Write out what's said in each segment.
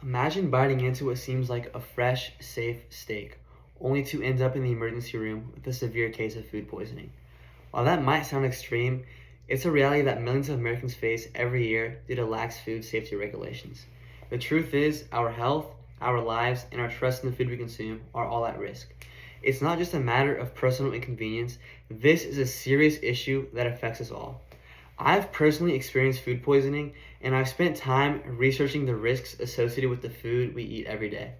Imagine biting into what seems like a fresh, safe steak, only to end up in the emergency room with a severe case of food poisoning. While that might sound extreme, it's a reality that millions of Americans face every year due to lax food safety regulations. The truth is, our health, our lives, and our trust in the food we consume are all at risk. It's not just a matter of personal inconvenience, this is a serious issue that affects us all. I've personally experienced food poisoning, and I've spent time researching the risks associated with the food we eat every day.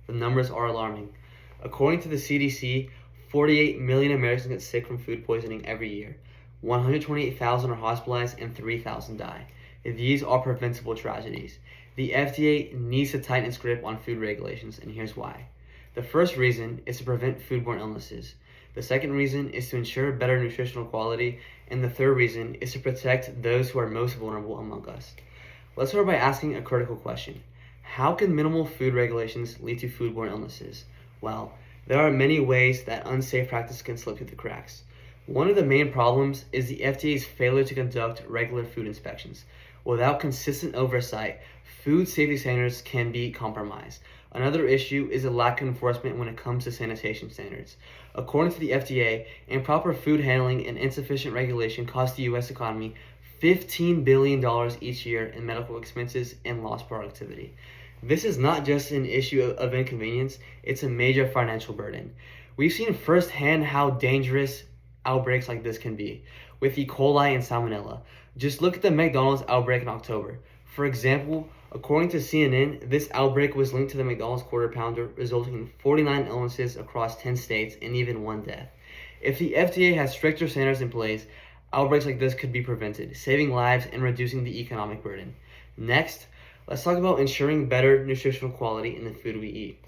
The numbers are alarming. According to the CDC, 48 million Americans get sick from food poisoning every year. 128,000 are hospitalized and 3,000 die. These are preventable tragedies. The FDA needs to tighten its grip on food regulations, and here's why. The first reason is to prevent foodborne illnesses. The second reason is to ensure better nutritional quality, and the third reason is to protect those who are most vulnerable among us. Let's start by asking a critical question. How can minimal food regulations lead to foodborne illnesses? Well, there are many ways that unsafe practice can slip through the cracks. One of the main problems is the FDA's failure to conduct regular food inspections. Without consistent oversight, food safety standards can be compromised. Another issue is a lack of enforcement when it comes to sanitation standards. According to the FDA, improper food handling and insufficient regulation cost the U.S. economy $15 billion each year in medical expenses and lost productivity. This is not just an issue of inconvenience, it's a major financial burden. We've seen firsthand how dangerous outbreaks like this can be, with E. coli and Salmonella. Just look at the McDonald's outbreak in October. For example, according to CNN, this outbreak was linked to the McDonald's Quarter Pounder, resulting in 49 illnesses across 10 states and even one death. If the FDA has stricter standards in place, outbreaks like this could be prevented, saving lives and reducing the economic burden. Next, let's talk about ensuring better nutritional quality in the food we eat.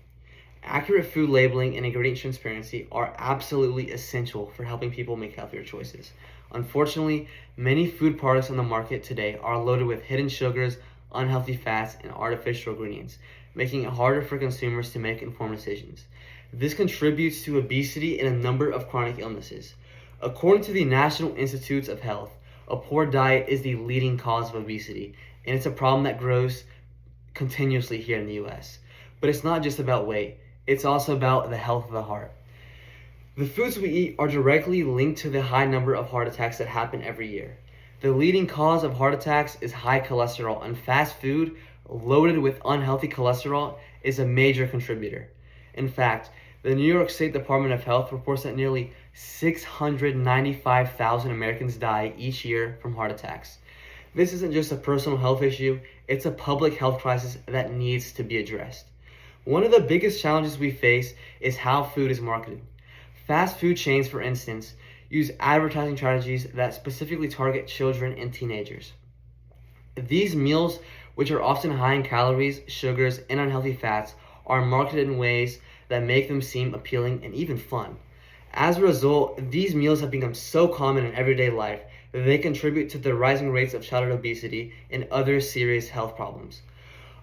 Accurate food labeling and ingredient transparency are absolutely essential for helping people make healthier choices. Unfortunately, many food products on the market today are loaded with hidden sugars, unhealthy fats, and artificial ingredients, making it harder for consumers to make informed decisions. This contributes to obesity and a number of chronic illnesses. According to the National Institutes of Health, a poor diet is the leading cause of obesity, and it's a problem that grows continuously here in the US. But it's not just about weight, it's also about the health of the heart. The foods we eat are directly linked to the high number of heart attacks that happen every year. The leading cause of heart attacks is high cholesterol, and fast food, loaded with unhealthy cholesterol, is a major contributor. In fact, the New York State Department of Health reports that nearly 695,000 Americans die each year from heart attacks. This isn't just a personal health issue, it's a public health crisis that needs to be addressed. One of the biggest challenges we face is how food is marketed. Fast food chains, for instance, use advertising strategies that specifically target children and teenagers. These meals, which are often high in calories, sugars, and unhealthy fats, are marketed in ways that make them seem appealing and even fun. As a result, these meals have become so common in everyday life that they contribute to the rising rates of childhood obesity and other serious health problems.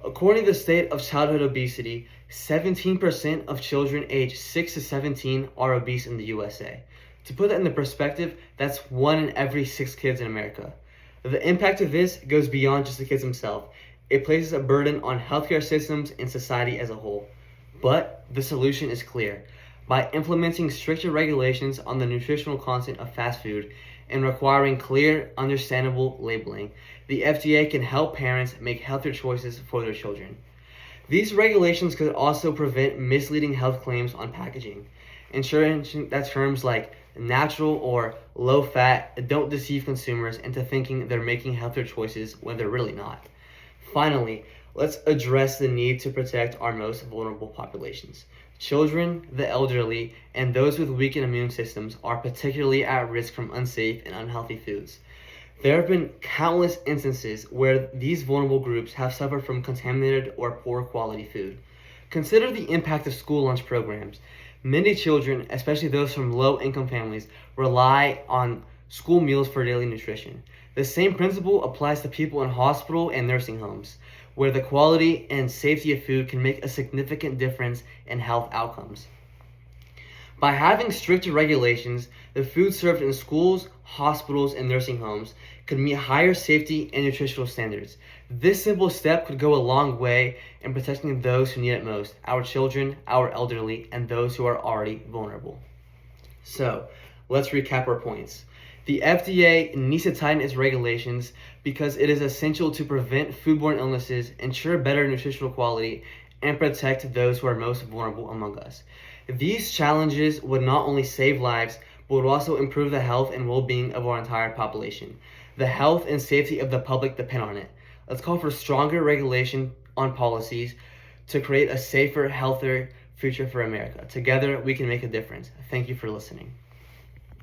According to the state of childhood obesity, 17% of children aged 6 to 17 are obese in the USA. To put that into perspective, that's 1 in every 6 kids in America. The impact of this goes beyond just the kids themselves. It places a burden on healthcare systems and society as a whole. But the solution is clear. By implementing stricter regulations on the nutritional content of fast food and requiring clear, understandable labeling, the FDA can help parents make healthier choices for their children. These regulations could also prevent misleading health claims on packaging, ensuring that terms like natural or low fat don't deceive consumers into thinking they're making healthier choices when they're really not. Finally, let's address the need to protect our most vulnerable populations. Children, the elderly, and those with weakened immune systems are particularly at risk from unsafe and unhealthy foods. There have been countless instances where these vulnerable groups have suffered from contaminated or poor quality food. Consider the impact of school lunch programs. Many children, especially those from low-income families, rely on school meals for daily nutrition. The same principle applies to people in hospital and nursing homes, where the quality and safety of food can make a significant difference in health outcomes. By having stricter regulations, the food served in schools, hospitals, and nursing homes could meet higher safety and nutritional standards. This simple step could go a long way in protecting those who need it most, our children, our elderly, and those who are already vulnerable. So, let's recap our points. The FDA needs to tighten its regulations because it is essential to prevent foodborne illnesses, ensure better nutritional quality, and protect those who are most vulnerable among us. These challenges would not only save lives, but would also improve the health and well-being of our entire population. The health and safety of the public depend on it. Let's call for stronger regulation on policies to create a safer, healthier future for America. Together, we can make a difference. Thank you for listening.